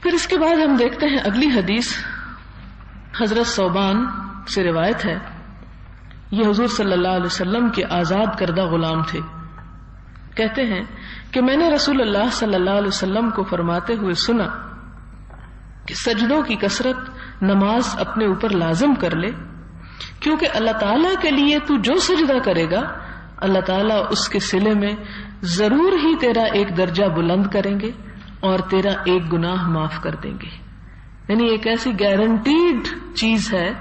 پھر اس کے بعد ہم دیکھتے ہیں اگلی حدیث، حضرت ثوبان سے روایت ہے، یہ حضور صلی اللہ علیہ وسلم کے آزاد کردہ غلام تھے. کہتے ہیں کہ میں نے رسول اللہ صلی اللہ علیہ وسلم کو فرماتے ہوئے سنا کہ سجدوں کی کثرت نماز اپنے اوپر لازم کر لے، کیونکہ اللہ تعالیٰ کے لیے تو جو سجدہ کرے گا اللہ تعالیٰ اس کے صلے میں ضرور ہی تیرا ایک درجہ بلند کریں گے اور تیرا ایک گناہ معاف کر دیں گے. یعنی ایک ایسی گارنٹیڈ چیز ہے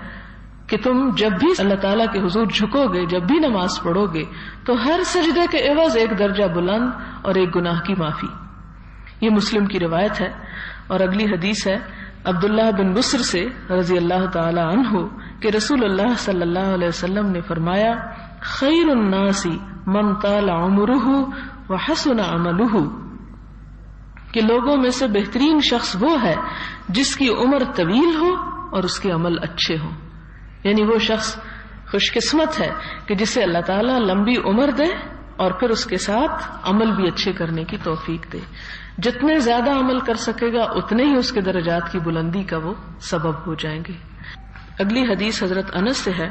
کہ تم جب بھی اللہ تعالیٰ کے حضور جھکو گے، جب بھی نماز پڑھو گے، تو ہر سجدے کے عوض ایک درجہ بلند اور ایک گناہ کی معافی. یہ مسلم کی روایت ہے. اور اگلی حدیث ہے عبداللہ بن بسر سے رضی اللہ تعالی عنہ کہ رسول اللہ صلی اللہ علیہ وسلم نے فرمایا، خیر الناس من طال عمرہ وحسن عملہ، کہ لوگوں میں سے بہترین شخص وہ ہے جس کی عمر طویل ہو اور اس کے عمل اچھے ہوں. یعنی وہ شخص خوش قسمت ہے کہ جسے اللہ تعالیٰ لمبی عمر دے اور پھر اس کے ساتھ عمل بھی اچھے کرنے کی توفیق دے. جتنے زیادہ عمل کر سکے گا اتنے ہی اس کے درجات کی بلندی کا وہ سبب ہو جائیں گے. اگلی حدیث حضرت انس سے ہے.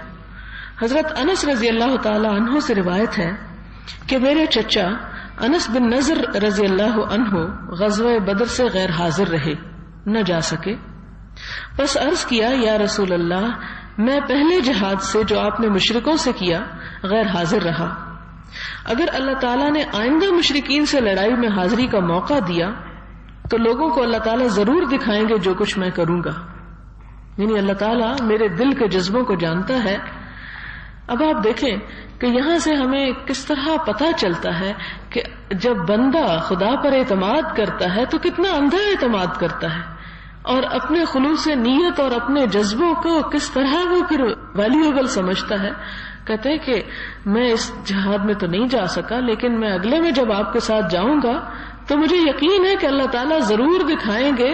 حضرت انس رضی اللہ تعالی عنہ سے روایت ہے کہ میرے چچا انس بن نضر رضی اللہ عنہ غزوہ بدر سے غیر حاضر رہے، نہ جا سکے. بس عرض کیا، یا رسول اللہ، میں پہلے جہاد سے جو آپ نے مشرکوں سے کیا غیر حاضر رہا. اگر اللہ تعالیٰ نے آئندہ مشرکین سے لڑائی میں حاضری کا موقع دیا تو لوگوں کو اللہ تعالیٰ ضرور دکھائیں گے جو کچھ میں کروں گا. یعنی اللہ تعالیٰ میرے دل کے جذبوں کو جانتا ہے. اب آپ دیکھیں کہ یہاں سے ہمیں کس طرح پتہ چلتا ہے کہ جب بندہ خدا پر اعتماد کرتا ہے تو کتنا اندھا اعتماد کرتا ہے، اور اپنے خلوص نیت اور اپنے جذبوں کو کس طرح وہ پھر ویلیویبل سمجھتا ہے. کہتے ہیں کہ میں اس جہاد میں تو نہیں جا سکا، لیکن میں اگلے میں جب آپ کے ساتھ جاؤں گا تو مجھے یقین ہے کہ اللہ تعالیٰ ضرور دکھائیں گے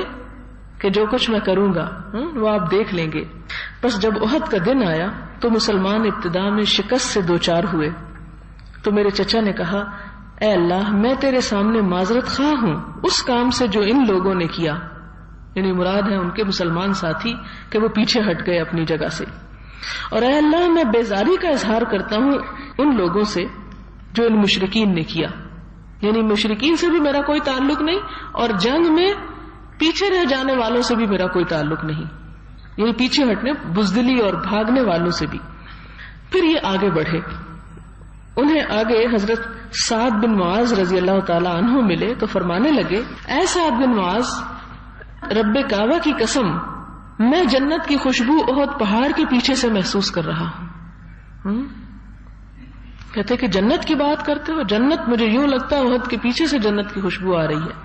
کہ جو کچھ میں کروں گا وہ آپ دیکھ لیں گے. بس جب احد کا دن آیا تو مسلمان ابتدا میں شکست سے دوچار ہوئے. تو میرے چچا نے کہا، اے اللہ، میں تیرے سامنے معذرت خواہ ہوں اس کام سے جو ان لوگوں نے کیا. یعنی مراد ہے ان کے مسلمان ساتھی کہ وہ پیچھے ہٹ گئے اپنی جگہ سے. اور اے اللہ، میں بیزاری کا اظہار کرتا ہوں ان لوگوں سے جو ان مشرکین نے کیا. یعنی مشرکین سے بھی میرا کوئی تعلق نہیں اور جنگ میں پیچھے رہ جانے والوں سے بھی میرا کوئی تعلق نہیں، یعنی پیچھے ہٹنے، بزدلی اور بھاگنے والوں سے بھی. پھر یہ آگے بڑھے. انہیں آگے حضرت سعد بن معاذ رضی اللہ تعالی عنہ ملے تو فرمانے لگے، اے سعد بن معاذ، رب کعبہ کی قسم، میں جنت کی خوشبو احد پہاڑ کے پیچھے سے محسوس کر رہا ہوں. کہتے کہ جنت کی بات کرتے ہو؟ جنت مجھے یوں لگتا ہے احد کے پیچھے سے جنت کی خوشبو آ رہی ہے.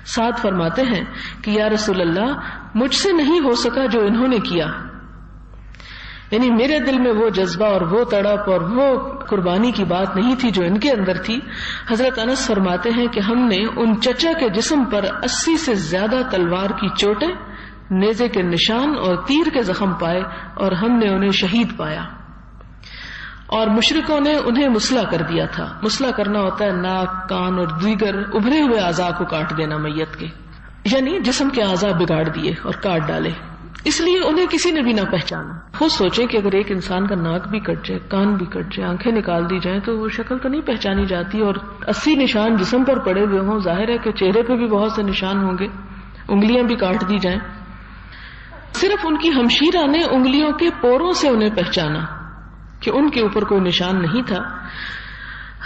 سعد فرماتے ہیں کہ یا رسول اللہ، مجھ سے نہیں ہو سکا جو انہوں نے کیا. یعنی میرے دل میں وہ جذبہ اور وہ تڑپ اور وہ قربانی کی بات نہیں تھی جو ان کے اندر تھی. حضرت انس فرماتے ہیں کہ ہم نے ان چچا کے جسم پر 80 سے زیادہ تلوار کی چوٹیں، نیزے کے نشان اور تیر کے زخم پائے اور ہم نے انہیں شہید پایا. اور مشرکوں نے انہیں مسلح کر دیا تھا. مسلح کرنا ہوتا ہے ناک، کان اور دیگر ابھرے ہوئے اعضاء کو کاٹ دینا میت کے، یعنی جسم کے اعضاء بگاڑ دیے اور کاٹ ڈالے. اس لیے انہیں کسی نے بھی نہ پہچانا. خود سوچیں کہ اگر ایک انسان کا ناک بھی کٹ جائے، کان بھی کٹ جائے، آنکھیں نکال دی جائیں تو وہ شکل تو نہیں پہچانی جاتی. اور 80 نشان جسم پر پڑے ہوئے ہوں، ظاہر ہے کہ چہرے پہ بھی بہت سے نشان ہوں گے. انگلیاں بھی کاٹ دی جائیں. صرف ان کی ہمشیرہ نے انگلیوں کے پوروں سے انہیں پہچانا کہ ان کے اوپر کوئی نشان نہیں تھا.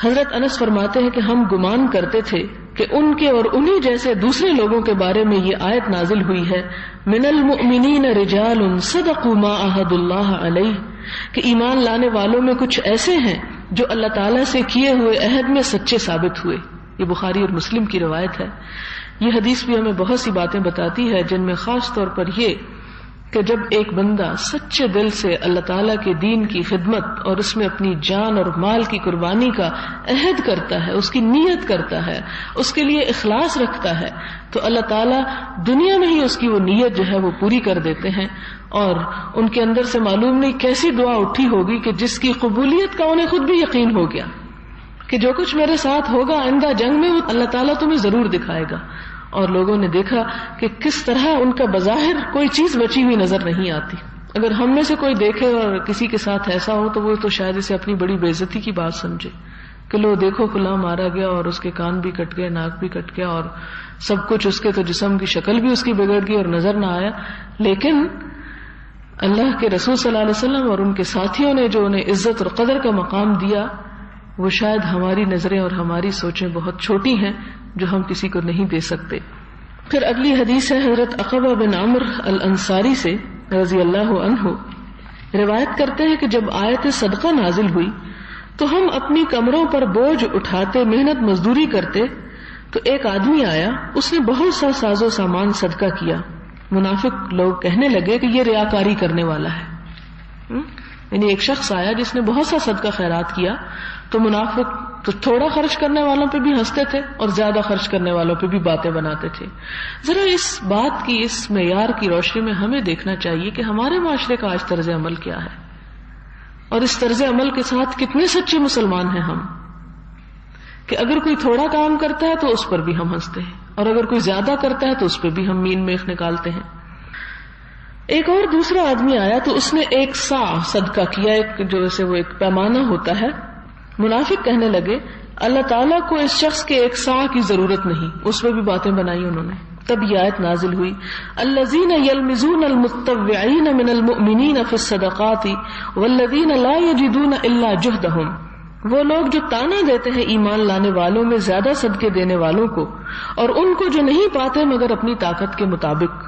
حضرت انس فرماتے ہیں کہ ہم گمان کرتے تھے کہ ان کے اور انہی جیسے دوسرے لوگوں کے بارے میں یہ آیت نازل ہوئی ہے، من المؤمنین رجال صدقوا ما عہد اللہ علیہ، کہ ایمان لانے والوں میں کچھ ایسے ہیں جو اللہ تعالیٰ سے کیے ہوئے عہد میں سچے ثابت ہوئے. یہ بخاری اور مسلم کی روایت ہے. یہ حدیث بھی ہمیں بہت سی باتیں بتاتی ہے، جن میں خاص طور پر یہ کہ جب ایک بندہ سچے دل سے اللہ تعالیٰ کے دین کی خدمت اور اس میں اپنی جان اور مال کی قربانی کا عہد کرتا ہے، اس کی نیت کرتا ہے، اس کے لیے اخلاص رکھتا ہے، تو اللہ تعالیٰ دنیا میں ہی اس کی وہ نیت جو ہے وہ پوری کر دیتے ہیں. اور ان کے اندر سے معلوم نہیں کیسی دعا اٹھی ہوگی کہ جس کی قبولیت کا انہیں خود بھی یقین ہو گیا کہ جو کچھ میرے ساتھ ہوگا آئندہ جنگ میں وہ اللہ تعالیٰ تمہیں ضرور دکھائے گا. اور لوگوں نے دیکھا کہ کس طرح ان کا بظاہر کوئی چیز بچی ہوئی نظر نہیں آتی. اگر ہم میں سے کوئی دیکھے اور کسی کے ساتھ ایسا ہو تو وہ تو شاید اسے اپنی بڑی بے عزتی کی بات سمجھے کہ لو دیکھو فلاں مارا گیا اور اس کے کان بھی کٹ گئے, ناک بھی کٹ گیا, اور سب کچھ اس کے تو جسم کی شکل بھی اس کی بگڑ گئی اور نظر نہ آیا. لیکن اللہ کے رسول صلی اللہ علیہ وسلم اور ان کے ساتھیوں نے جو انہیں عزت اور قدر کا مقام دیا, وہ شاید ہماری نظریں اور ہماری سوچیں بہت چھوٹی ہیں جو ہم کسی کو نہیں دے سکتے. پھر اگلی حدیث ہے حضرت عقبہ بن عمرو الانصاری سے رضی اللہ عنہ, روایت کرتے ہیں کہ جب آیت صدقہ نازل ہوئی تو ہم اپنی کمروں پر بوجھ اٹھاتے محنت مزدوری کرتے تو ایک آدمی آیا, اس نے بہت سا ساز و سامان صدقہ کیا. منافق لوگ کہنے لگے کہ یہ ریاکاری کرنے والا ہے. یعنی ایک شخص آیا جس نے بہت سا صدقہ خیرات کیا, تو منافق تو تھوڑا خرچ کرنے والوں پہ بھی ہنستے تھے اور زیادہ خرچ کرنے والوں پہ بھی باتیں بناتے تھے. ذرا اس بات کی, اس معیار کی روشنی میں ہمیں دیکھنا چاہیے کہ ہمارے معاشرے کا آج طرز عمل کیا ہے, اور اس طرز عمل کے ساتھ کتنے سچے مسلمان ہیں ہم, کہ اگر کوئی تھوڑا کام کرتا ہے تو اس پر بھی ہم ہنستے ہیں, اور اگر کوئی زیادہ کرتا ہے تو اس پہ بھی ہم مین میخ نکالتے ہیں. ایک اور دوسرا آدمی آیا تو اس نے ایک سا صدقہ کیا, ایک جو اسے وہ ایک پیمانہ ہوتا ہے. منافق کہنے لگے اللہ تعالیٰ کو اس شخص کے ایک سا کی ضرورت نہیں, اس پہ بھی باتیں بنائی انہوں نے. تب یہ آیت نازل ہوئی الذین یلمزون المتطوعین من المؤمنین فی الصدقات والذین لا یجدون الا جہدہم, وہ لوگ جو تانا دیتے ہیں ایمان لانے والوں میں زیادہ صدقے دینے والوں کو, اور ان کو جو نہیں پاتے مگر اپنی طاقت کے مطابق.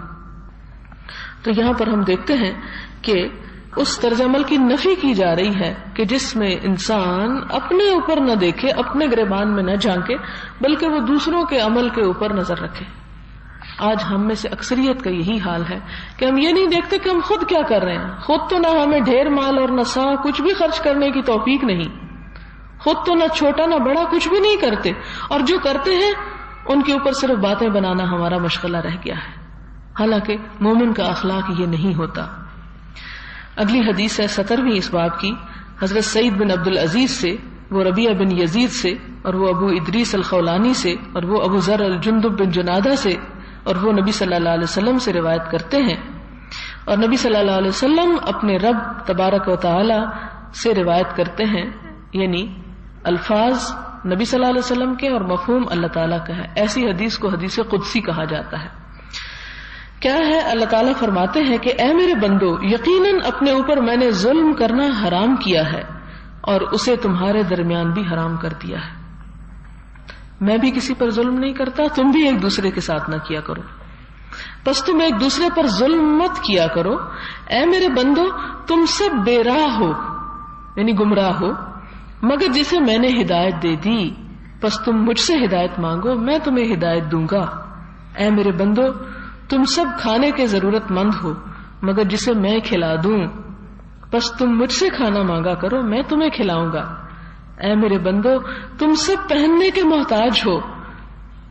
تو یہاں پر ہم دیکھتے ہیں کہ اس طرز عمل کی نفی کی جا رہی ہے کہ جس میں انسان اپنے اوپر نہ دیکھے, اپنے گریبان میں نہ جھانکے, بلکہ وہ دوسروں کے عمل کے اوپر نظر رکھے. آج ہم میں سے اکثریت کا یہی حال ہے کہ ہم یہ نہیں دیکھتے کہ ہم خود کیا کر رہے ہیں. خود تو نہ ہمیں ڈھیر مال اور نہ سا کچھ بھی خرچ کرنے کی توفیق نہیں, خود تو نہ چھوٹا نہ بڑا کچھ بھی نہیں کرتے, اور جو کرتے ہیں ان کے اوپر صرف باتیں بنانا ہمارا مشغلہ رہ گیا ہے. حالانکہ مومن کا اخلاق یہ نہیں ہوتا. اگلی حدیث ہے 17ویں اس باب کی, حضرت سعید بن عبد العزیز سے, وہ ربیعہ بن یزید سے, اور وہ ابو ادریس الخولانی سے, اور وہ ابو ذر الجندب بن جنادہ سے, اور وہ نبی صلی اللہ علیہ وسلم سے روایت کرتے ہیں. اور نبی صلی اللہ علیہ وسلم اپنے رب تبارک و تعالی سے روایت کرتے ہیں, یعنی الفاظ نبی صلی اللہ علیہ وسلم کے اور مفہوم اللہ تعالیٰ کا ہے. ایسی حدیث کو حدیث قدسی کہا جاتا ہے. کیا ہے؟ اللہ تعالیٰ فرماتے ہیں کہ اے میرے بندو, یقیناً اپنے اوپر میں نے ظلم کرنا حرام کیا ہے اور اسے تمہارے درمیان بھی حرام کر دیا ہے. میں بھی کسی پر ظلم نہیں کرتا, تم بھی ایک دوسرے کے ساتھ نہ کیا کرو, بس تم ایک دوسرے پر ظلم مت کیا کرو. اے میرے بندو, تم سب بے راہ ہو, یعنی گمراہ ہو, مگر جسے میں نے ہدایت دے دی, بس تم مجھ سے ہدایت مانگو, میں تمہیں ہدایت دوں گا. اے میرے بندو, تم سب کھانے کے ضرورت مند ہو, مگر جسے میں کھلا دوں, بس تم مجھ سے کھانا مانگا کرو, میں تمہیں کھلاؤں گا. اے میرے بندو, تم سب پہننے کے محتاج ہو,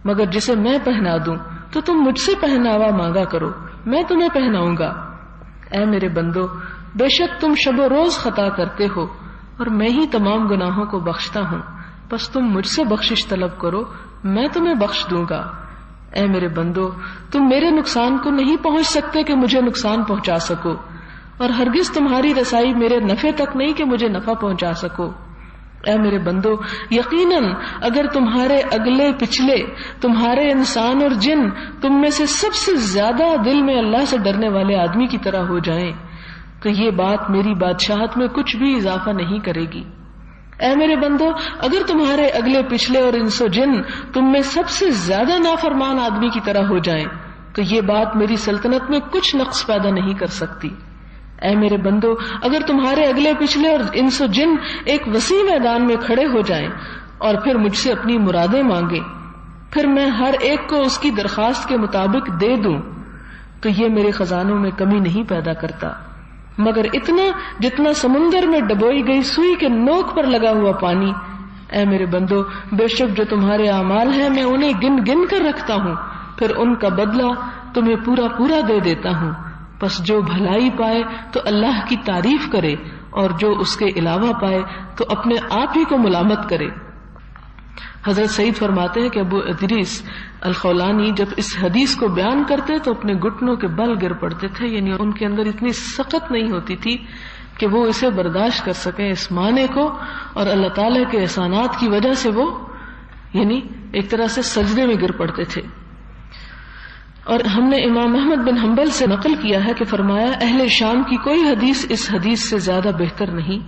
مگر جسے میں پہنا دوں تو تم مجھ سے پہناوا مانگا کرو, میں تمہیں پہناؤں گا. اے میرے بندو, بے شک تم شب و روز خطا کرتے ہو اور میں ہی تمام گناہوں کو بخشتا ہوں, بس تم مجھ سے بخشش طلب کرو, میں تمہیں بخش دوں گا. اے میرے بندو, تم میرے نقصان کو نہیں پہنچ سکتے کہ مجھے نقصان پہنچا سکو, اور ہرگز تمہاری رسائی میرے نفع تک نہیں کہ مجھے نفع پہنچا سکو. اے میرے بندو, یقیناً اگر تمہارے اگلے پچھلے, تمہارے انسان اور جن تم میں سے سب سے زیادہ دل میں اللہ سے ڈرنے والے آدمی کی طرح ہو جائیں تو یہ بات میری بادشاہت میں کچھ بھی اضافہ نہیں کرے گی. اے میرے بندو, اگر تمہارے اگلے پچھلے اور انس و جن تم میں سب سے زیادہ نافرمان آدمی کی طرح ہو جائیں تو یہ بات میری سلطنت میں کچھ نقص پیدا نہیں کر سکتی. اے میرے بندو, اگر تمہارے اگلے پچھلے اور انس و جن ایک وسیع میدان میں کھڑے ہو جائیں اور پھر مجھ سے اپنی مرادیں مانگیں, پھر میں ہر ایک کو اس کی درخواست کے مطابق دے دوں, تو یہ میرے خزانوں میں کمی نہیں پیدا کرتا, مگر اتنا جتنا سمندر میں ڈبوئی گئی سوئی کے نوک پر لگا ہوا پانی. اے میرے بندو, بے شک جو تمہارے اعمال ہیں میں انہیں گن گن کر رکھتا ہوں, پھر ان کا بدلہ تمہیں پورا پورا دے دیتا ہوں. بس جو بھلائی پائے تو اللہ کی تعریف کرے, اور جو اس کے علاوہ پائے تو اپنے آپ ہی کو ملامت کرے. حضرت سعید فرماتے ہیں کہ ابو ادریس الخولانی جب اس حدیث کو بیان کرتے تو اپنے گھٹنوں کے بل گر پڑتے تھے، یعنی ان کے اندر اتنی سخت نہیں ہوتی تھی کہ وہ اسے برداشت کر سکیں اس معنی کو، اور اللہ تعالیٰ کے احسانات کی وجہ سے وہ یعنی ایک طرح سے سجدے میں گر پڑتے تھے۔ اور ہم نے امام احمد بن حنبل سے نقل کیا ہے کہ فرمایا اہل شام کی کوئی حدیث اس حدیث سے زیادہ بہتر نہیں،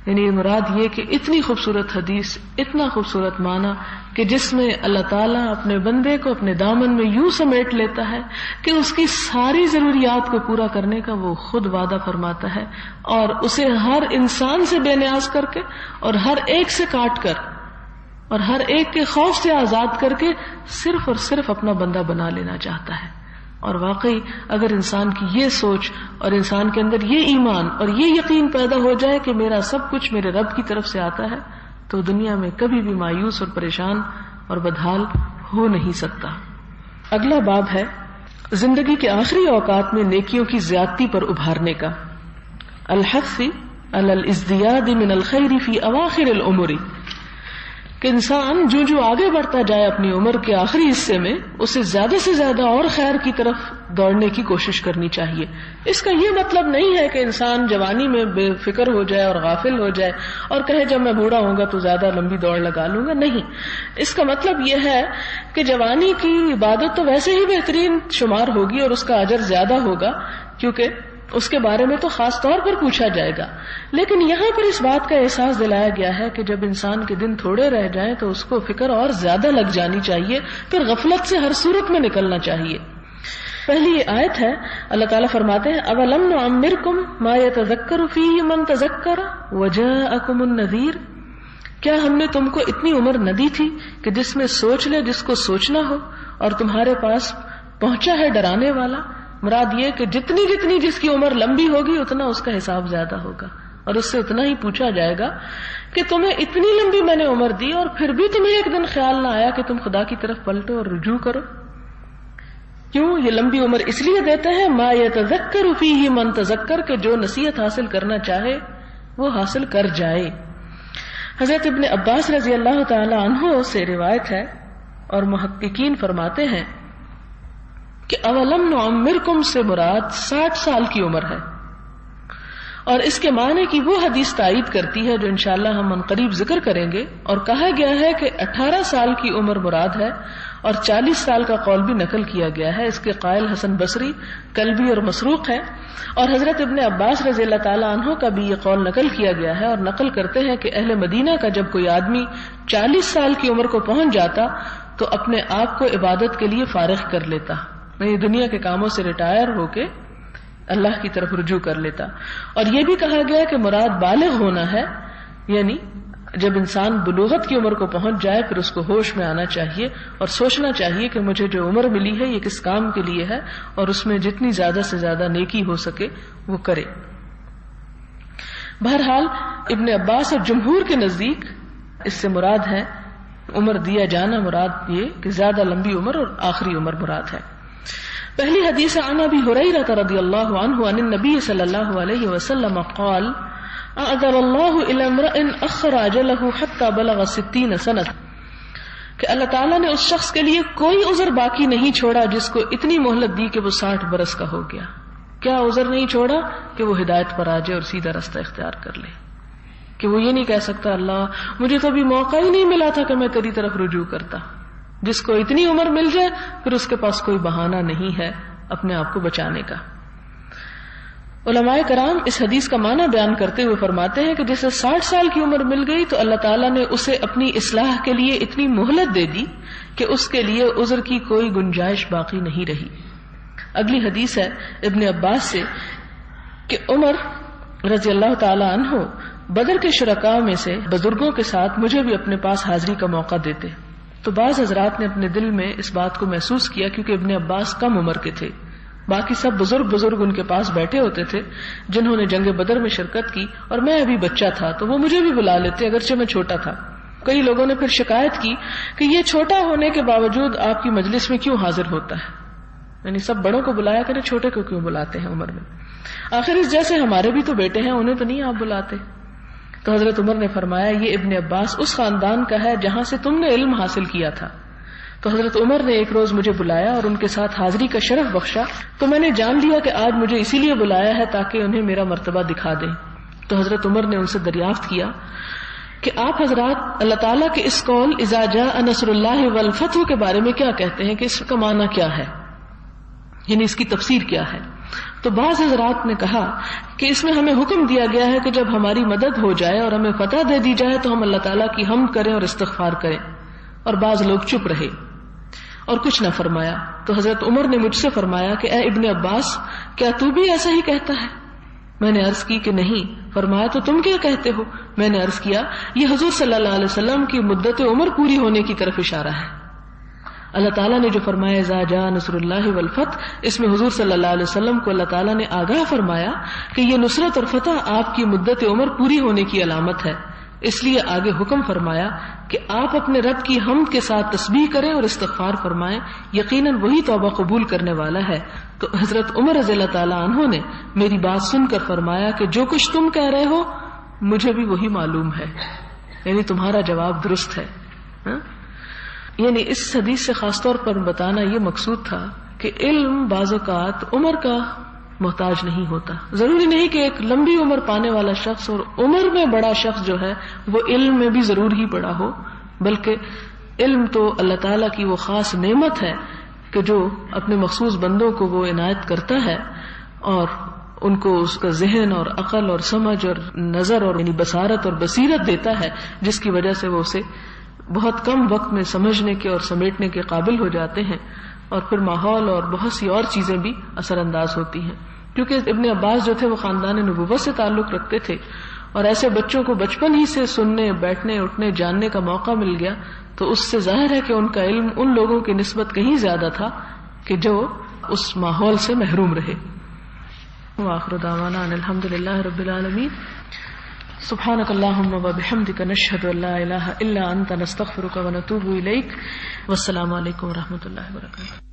یعنی مراد یہ کہ اتنی خوبصورت حدیث، اتنا خوبصورت معنی کہ جس میں اللہ تعالیٰ اپنے بندے کو اپنے دامن میں یوں سمیٹ لیتا ہے کہ اس کی ساری ضروریات کو پورا کرنے کا وہ خود وعدہ فرماتا ہے، اور اسے ہر انسان سے بے نیاز کر کے اور ہر ایک سے کاٹ کر اور ہر ایک کے خوف سے آزاد کر کے صرف اور صرف اپنا بندہ بنا لینا چاہتا ہے۔ اور واقعی اگر انسان کی یہ سوچ اور انسان کے اندر یہ ایمان اور یہ یقین پیدا ہو جائے کہ میرا سب کچھ میرے رب کی طرف سے آتا ہے، تو دنیا میں کبھی بھی مایوس اور پریشان اور بدحال ہو نہیں سکتا۔ اگلا باب ہے زندگی کے آخری اوقات میں نیکیوں کی زیادتی پر ابھارنے کا، الحث علی الازدیاد من الخیر فی اواخر العمر، کہ انسان جو جو آگے بڑھتا جائے اپنی عمر کے آخری حصے میں اسے زیادہ سے زیادہ اور خیر کی طرف دوڑنے کی کوشش کرنی چاہیے۔ اس کا یہ مطلب نہیں ہے کہ انسان جوانی میں بے فکر ہو جائے اور غافل ہو جائے اور کہے جب میں بوڑھا ہوں گا تو زیادہ لمبی دوڑ لگا لوں گا، نہیں۔ اس کا مطلب یہ ہے کہ جوانی کی عبادت تو ویسے ہی بہترین شمار ہوگی اور اس کا اجر زیادہ ہوگا، کیونکہ اس کے بارے میں تو خاص طور پر پوچھا جائے گا، لیکن یہاں پر اس بات کا احساس دلایا گیا ہے کہ جب انسان کے دن تھوڑے رہ جائیں تو اس کو فکر اور زیادہ لگ جانی چاہیے، پھر غفلت سے ہر صورت میں نکلنا چاہیے۔ پہلی یہ آیت ہے، اللہ تعالیٰ فرماتے ہیں اولم نعمرکم ما یتذکر فیہ من تذکر وجاءکم النذیر، کیا ہم نے تم کو اتنی عمر نہ دی تھی کہ جس میں سوچ لے جس کو سوچنا ہو، اور تمہارے پاس پہنچا ہے ڈرانے والا۔ مراد یہ کہ جتنی جتنی جس کی عمر لمبی ہوگی اتنا اس کا حساب زیادہ ہوگا، اور اس سے اتنا ہی پوچھا جائے گا کہ تمہیں اتنی لمبی میں نے عمر دی اور پھر بھی تمہیں ایک دن خیال نہ آیا کہ تم خدا کی طرف پلٹو اور رجوع کرو۔ کیوں یہ لمبی عمر اس لیے دیتے ہیں، ما یتذکر فیہ من تذکر، کہ جو نصیحت حاصل کرنا چاہے وہ حاصل کر جائے۔ حضرت ابن عباس رضی اللہ تعالی عنہ سے روایت ہے اور محققین فرماتے ہیں کہ اولم نعمرکم سے مراد 60 سال کی عمر ہے، اور اس کے معنی کی وہ حدیث تائید کرتی ہے جو انشاءاللہ ہم عنقریب ذکر کریں گے، اور کہا گیا ہے کہ 18 سال کی عمر مراد ہے، اور 40 سال کا قول بھی نقل کیا گیا ہے۔ اس کے قائل حسن بصری، کلبی اور مسروق ہے، اور حضرت ابن عباس رضی اللہ تعالی عنہ کا بھی یہ قول نقل کیا گیا ہے، اور نقل کرتے ہیں کہ اہل مدینہ کا جب کوئی آدمی 40 سال کی عمر کو پہنچ جاتا تو اپنے آپ کو عبادت کے لیے فارغ کر لیتا، یعنی دنیا کے کاموں سے ریٹائر ہو کے اللہ کی طرف رجوع کر لیتا۔ اور یہ بھی کہا گیا کہ مراد بالغ ہونا ہے، یعنی جب انسان بلوغت کی عمر کو پہنچ جائے پھر اس کو ہوش میں آنا چاہیے اور سوچنا چاہیے کہ مجھے جو عمر ملی ہے یہ کس کام کے لیے ہے، اور اس میں جتنی زیادہ سے زیادہ نیکی ہو سکے وہ کرے۔ بہرحال ابن عباس اور جمہور کے نزدیک اس سے مراد ہے عمر دیا جانا، مراد یہ کہ زیادہ لمبی عمر اور آخری عمر مراد ہے۔ پہلی حدیث عن ابی ہریرہ رضی اللہ عنہ عن النبی صلی اللہ علیہ وسلم قال اعذر اللہ الی امرئ اخر اجلہ حتی بلغ 60 سنہ، کہ اللہ تعالیٰ نے اس شخص کے لیے کوئی عذر باقی نہیں چھوڑا جس کو اتنی مہلت دی کہ وہ 60 برس کا ہو گیا۔ کیا عذر نہیں چھوڑا؟ کہ وہ ہدایت پر آ جائے اور سیدھا رستہ اختیار کر لے، کہ وہ یہ نہیں کہہ سکتا اللہ مجھے تو ابھی موقع ہی نہیں ملا تھا کہ میں تیری طرف رجوع کرتا۔ جس کو اتنی عمر مل جائے پھر اس کے پاس کوئی بہانہ نہیں ہے اپنے آپ کو بچانے کا۔ علماء کرام اس حدیث کا معنی بیان کرتے ہوئے فرماتے ہیں کہ جسے 60 سال کی عمر مل گئی تو اللہ تعالیٰ نے اسے اپنی اصلاح کے لیے اتنی مہلت دے دی کہ اس کے لیے عذر کی کوئی گنجائش باقی نہیں رہی۔ اگلی حدیث ہے ابن عباس سے کہ عمر رضی اللہ تعالی عنہ بدر کے شرکاء میں سے بزرگوں کے ساتھ مجھے بھی اپنے پاس حاضری کا موقع دیتے، تو بعض حضرات نے اپنے دل میں اس بات کو محسوس کیا کیونکہ ابن عباس کم عمر کے تھے، باقی سب بزرگ ان کے پاس بیٹھے ہوتے تھے جنہوں نے جنگ بدر میں شرکت کی، اور میں ابھی بچہ تھا تو وہ مجھے بھی بلا لیتے اگرچہ میں چھوٹا تھا۔ کئی لوگوں نے پھر شکایت کی کہ یہ چھوٹا ہونے کے باوجود آپ کی مجلس میں کیوں حاضر ہوتا ہے، یعنی سب بڑوں کو بلایا کریں چھوٹے کو کیوں بلاتے ہیں عمر میں، آخر اس جیسے ہمارے بھی تو بیٹے ہیں انہیں تو نہیں آپ بلاتے۔ تو حضرت عمر نے فرمایا یہ ابن عباس اس خاندان کا ہے جہاں سے تم نے علم حاصل کیا تھا. تو حضرت عمر نے ایک روز مجھے بلایا اور ان کے ساتھ حاضری کا شرف بخشا، تو میں نے جان لیا کہ آج مجھے اسی لیے بلایا ہے تاکہ انہیں میرا مرتبہ دکھا دیں. تو حضرت عمر نے ان سے دریافت کیا کہ آپ حضرات اللہ تعالیٰ کے اس قول اذا جاء نصر اللہ والفتح کے بارے میں کیا کہتے ہیں، کہ اس کا معنی کیا ہے، یعنی اس کی تفسیر کیا ہے. تو بعض حضرات نے کہا کہ اس میں ہمیں حکم دیا گیا ہے کہ جب ہماری مدد ہو جائے اور ہمیں فتح دے دی جائے تو ہم اللہ تعالیٰ کی حمد کریں اور استغفار کریں. اور بعض لوگ چپ رہے اور کچھ نہ فرمایا. تو حضرت عمر نے مجھ سے فرمایا کہ اے ابن عباس کیا تو بھی ایسا ہی کہتا ہے؟ میں نے عرض کی کہ نہیں. فرمایا تو تم کیا کہتے ہو؟ میں نے عرض کیا یہ حضور صلی اللہ علیہ وسلم کی مدت عمر پوری ہونے کی طرف اشارہ ہے. اللہ تعالیٰ نے جو فرمایا اذا جاء نصر اللہ والفتح، اس میں حضور صلی اللہ علیہ وسلم کو اللہ تعالیٰ نے آگاہ فرمایا کہ یہ نصرت اور فتح آپ کی مدت عمر پوری ہونے کی علامت ہے. اس لیے آگے حکم فرمایا کہ آپ اپنے رب کی حمد کے ساتھ تسبیح کریں اور استغفار فرمائیں، یقیناً وہی توبہ قبول کرنے والا ہے. تو حضرت عمر رضی اللہ تعالیٰ عنہ نے میری بات سن کر فرمایا کہ جو کچھ تم کہہ رہے ہو مجھے بھی وہی معلوم ہے، یعنی تمہارا جواب درست ہے. یعنی اس حدیث سے خاص طور پر بتانا یہ مقصود تھا کہ علم بعض اوقات عمر کا محتاج نہیں ہوتا. ضروری نہیں کہ ایک لمبی عمر پانے والا شخص اور عمر میں بڑا شخص جو ہے وہ علم میں بھی ضرور ہی بڑا ہو، بلکہ علم تو اللہ تعالیٰ کی وہ خاص نعمت ہے کہ جو اپنے مخصوص بندوں کو وہ عنایت کرتا ہے اور ان کو اس کا ذہن اور عقل اور سمجھ اور نظر اور یعنی بصارت اور بصیرت دیتا ہے، جس کی وجہ سے وہ اسے بہت کم وقت میں سمجھنے کے اور سمیٹنے کے قابل ہو جاتے ہیں، اور پھر ماحول اور بہت سی اور چیزیں بھی اثر انداز ہوتی ہیں. کیونکہ ابن عباس جو تھے وہ خاندان نبوت سے تعلق رکھتے تھے، اور ایسے بچوں کو بچپن ہی سے سننے، بیٹھنے، اٹھنے، جاننے کا موقع مل گیا، تو اس سے ظاہر ہے کہ ان کا علم ان لوگوں کی نسبت کہیں زیادہ تھا کہ جو اس ماحول سے محروم رہے. وآخر دعوانا ان الحمد للہ رب العالمین. سبحانک اللہم وبحمدک نشہد ان لا الہ الا انت نستغفرک ونتوب الیک. والسلام علیکم ورحمۃ اللہ وبرکاتہ.